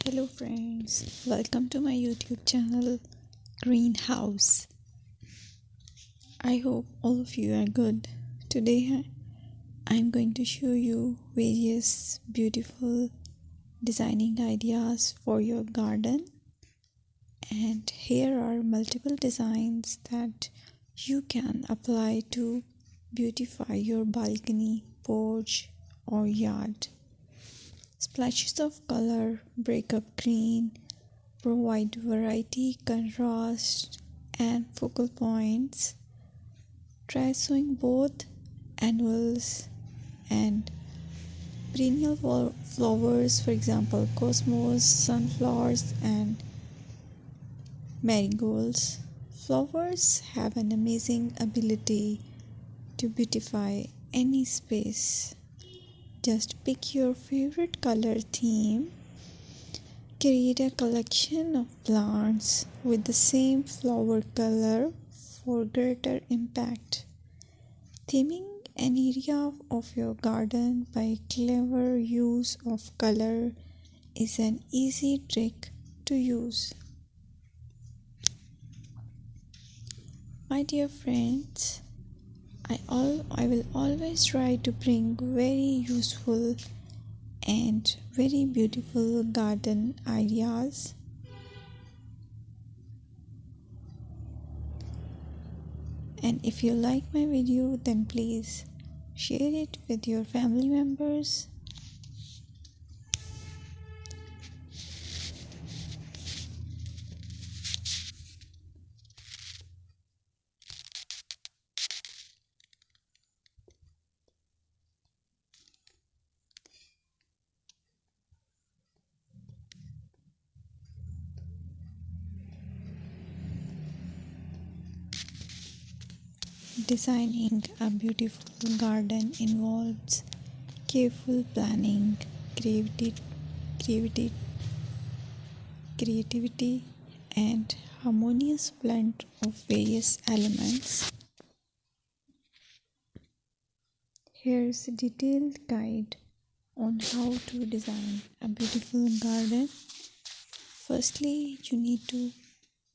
Hello friends, welcome to my YouTube channel Greenhouse. I hope all of you are good. Today I'm going to show you various beautiful designing ideas for your garden, and here are multiple designs that you can apply to beautify your balcony, porch or yard. Splashes of color break up green, provide variety, contrast, and focal points. Try sowing both annuals and perennial flowers, for example, cosmos, sunflowers, and marigolds. Flowers have an amazing ability to beautify any space. Just pick your favorite color theme. Create a collection of plants with the same flower color for greater impact. Theming an area of your garden by clever use of color is an easy trick to use. My dear friends, I will always try to bring very useful and very beautiful garden ideas. And if you like my video, then please share it with your family members. Designing a beautiful garden involves careful planning, creativity, creativity, and harmonious blend of various elements. Here's a detailed guide on how to design a beautiful garden. Firstly, you need to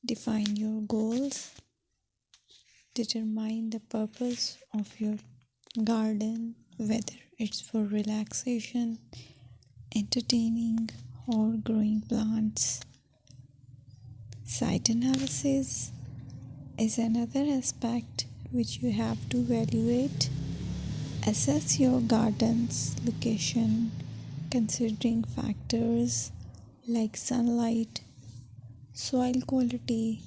define your goals. Determine the purpose of your garden, whether it's for relaxation, entertaining, or growing plants. Site analysis is another aspect which you have to evaluate. Assess your garden's location, considering factors like sunlight, soil quality,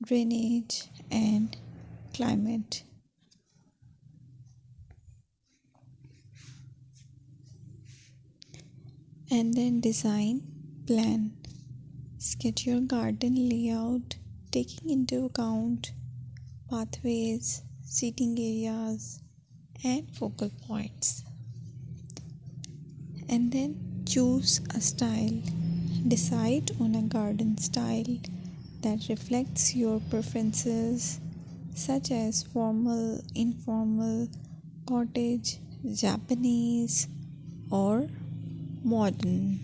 drainage, and climate. And then design plan. Sketch your garden layout, taking into account pathways, seating areas, and focal points. And then choose a style. Decide on a garden style that reflects your preferences, such as formal, informal, cottage, Japanese, or modern.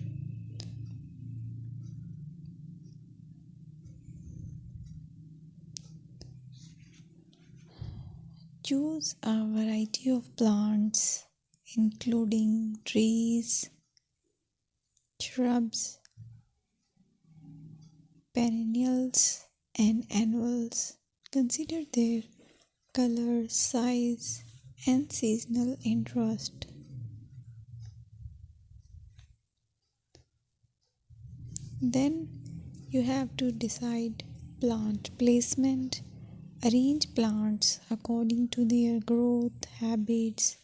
Choose a variety of plants, including trees, shrubs, perennials, and annuals. Consider their color, size, and seasonal interest. Then you have to decide plant placement. Arrange plants according to their growth habits